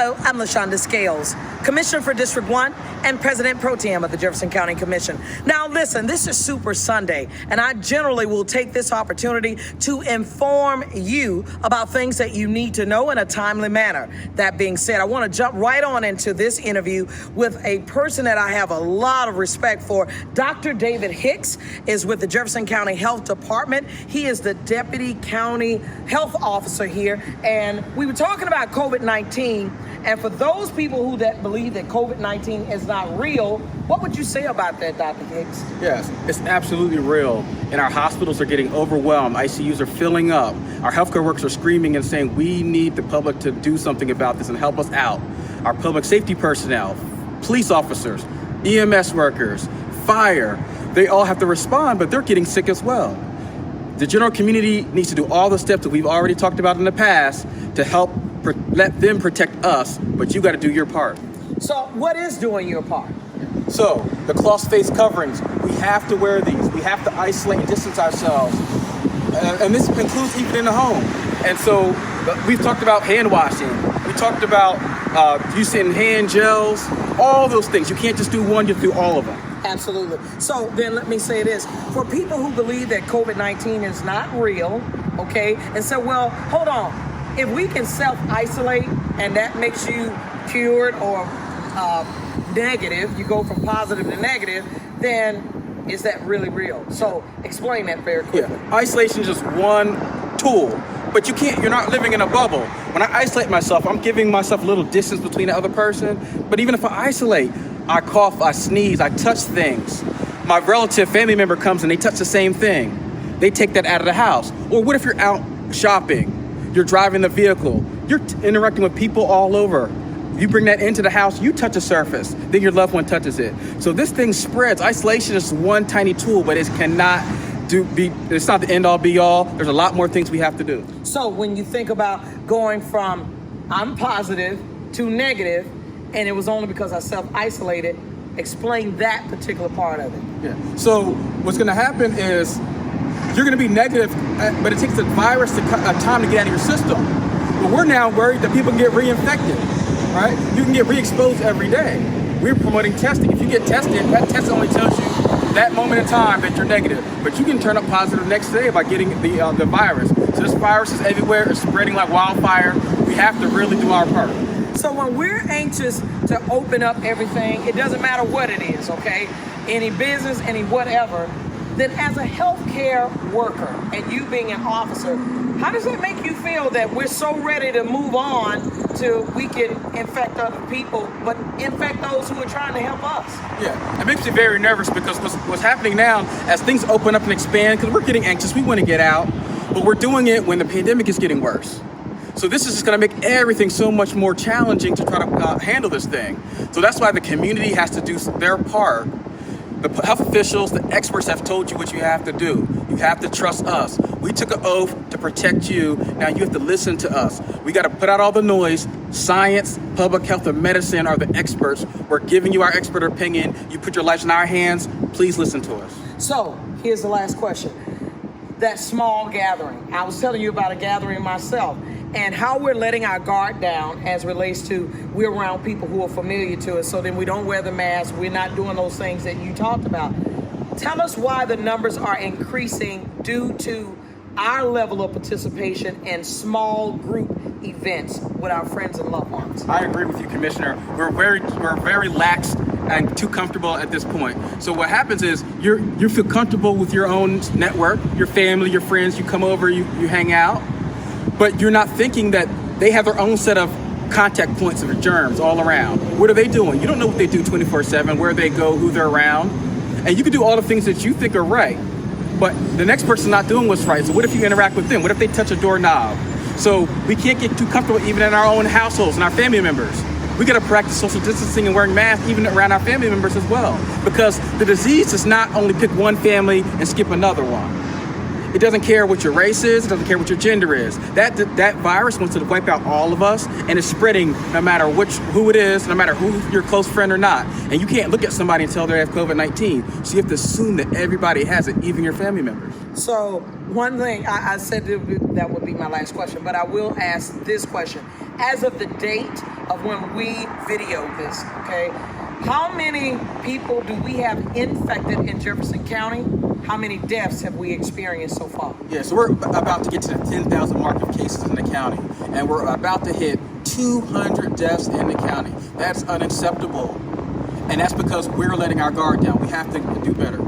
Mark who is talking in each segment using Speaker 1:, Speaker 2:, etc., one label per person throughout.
Speaker 1: Hello, I'm LaShonda Scales, Commissioner for District 1 and President Pro Tem of the Jefferson County Commission. Now listen, this is Super Sunday, and I generally will take this opportunity to inform you about things that you need to know in a timely manner. That being said, I want to jump right on into this interview with a person that I have a lot of respect for. Dr. David Hicks is with the Jefferson County Health Department. He is the Deputy County Health Officer here, and we were talking about COVID-19. And for those people that believe that COVID-19 is not real, what would you say about that, Dr. Hicks?
Speaker 2: Yes, it's absolutely real. And our hospitals are getting overwhelmed. ICUs are filling up. Our healthcare workers are screaming and saying, we need the public to do something about this and help us out. Our public safety personnel, police officers, EMS workers, fire, they all have to respond, but they're getting sick as well. The general community needs to do all the steps that we've already talked about in the past to help let them protect us, but you got to do your part.
Speaker 1: So what is doing your part?
Speaker 2: So the cloth face coverings, we have to wear these. We have to isolate and distance ourselves. And this includes even in the home. And so we've talked about hand washing. We talked about using hand gels, all those things. You can't just do one, you have to do all of them.
Speaker 1: Absolutely. So then let me say this. For people who believe that COVID-19 is not real, okay, and so, well, hold on. If we can self-isolate and that makes you cured or negative, you go from positive to negative, then is that really real? So explain that very quickly.
Speaker 2: Yeah. Isolation is just one tool, but you're not living in a bubble. When I isolate myself, I'm giving myself a little distance between the other person. But even if I isolate, I cough, I sneeze, I touch things. My relative, family member comes and they touch the same thing. They take that out of the house. Or what if you're out shopping? You're driving the vehicle, you're interacting with people all over. You bring that into the house, you touch a surface, then your loved one touches it. So this thing spreads. Isolation is one tiny tool, but it's not the end all be all. There's a lot more things we have to do.
Speaker 1: So when you think about going from I'm positive to negative, and it was only because I self-isolated, explain that particular part of it.
Speaker 2: Yeah. So what's gonna happen is, you're going to be negative, but it takes the virus time to get out of your system. But we're now worried that people can get reinfected, right? You can get re-exposed every day. We're promoting testing. If you get tested, that test only tells you that moment in time that you're negative. But you can turn up positive next day by getting the virus. So this virus is everywhere. It's spreading like wildfire. We have to really do our part.
Speaker 1: So when we're anxious to open up everything, it doesn't matter what it is, okay? Any business, any whatever, then as a healthcare worker and you being an officer, how does it make you feel that we're so ready to move on to we can infect other people, but infect those who are trying to help us?
Speaker 2: Yeah, it makes me very nervous because what's happening now, as things open up and expand, because we're getting anxious, we want to get out, but we're doing it when the pandemic is getting worse. So this is just going to make everything so much more challenging to try to handle this thing. So that's why the community has to do their part. The health officials, the experts have told you what you have to do. You have to trust us. We took an oath to protect you. Now you have to listen to us. We got to put out all the noise. Science, public health, and medicine are the experts. We're giving you our expert opinion. You put your lives in our hands. Please listen to us.
Speaker 1: So here's the last question. That small gathering. I was telling you about a gathering myself and how we're letting our guard down as relates to we're around people who are familiar to us. So then we don't wear the mask. We're not doing those things that you talked about. Tell us why the numbers are increasing due to our level of participation in small group events with our friends and loved ones.
Speaker 2: I agree with you, Commissioner. We're very lax and too comfortable at this point. So what happens is you feel comfortable with your own network, your family, your friends. You come over, you hang out, but you're not thinking that they have their own set of contact points of germs all around. What are they doing? You don't know what they do 24/7, where they go, who they're around, and you can do all the things that you think are right. But the next person's not doing what's right. So what if you interact with them? What if they touch a doorknob? So we can't get too comfortable even in our own households and our family members. We got to practice social distancing and wearing masks even around our family members as well. Because the disease does not only pick one family and skip another one. It doesn't care what your race is. It doesn't care what your gender is. That virus wants to wipe out all of us, and it's spreading no matter who it is, no matter who your close friend or not. And you can't look at somebody and tell they have COVID-19. So you have to assume that everybody has it, even your family members.
Speaker 1: So one thing, I said that would be my last question, but I will ask this question. As of the date of when we videoed this, okay? How many people do we have infected in Jefferson County? How many deaths have we experienced so far?
Speaker 2: Yeah, so we're about to get to the 10,000 mark of cases in the county, and we're about to hit 200 deaths in the county. That's unacceptable, and that's because we're letting our guard down. We have to do better.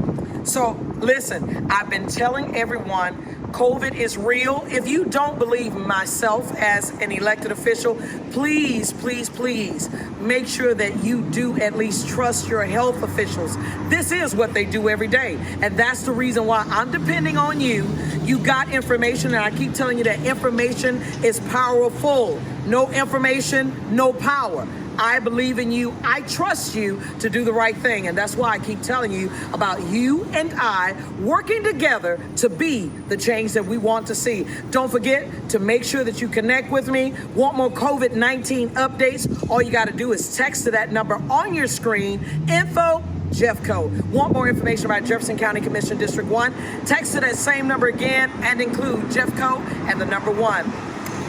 Speaker 1: So listen, I've been telling everyone, COVID is real. If you don't believe myself as an elected official, please, please, please make sure that you do at least trust your health officials. This is what they do every day. And that's the reason why I'm depending on you. You got information, and I keep telling you that information is powerful. No information, no power. I believe in you. I trust you to do the right thing. And that's why I keep telling you about you and I working together to be the change that we want to see. Don't forget to make sure that you connect with me. Want more COVID-19 updates? All you got to do is text to that number on your screen, info Jeffco. Want more information about Jefferson County Commission District 1? Text to that same number again and include Jeffco and the number 1.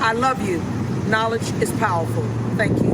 Speaker 1: I love you. Knowledge is powerful. Thank you.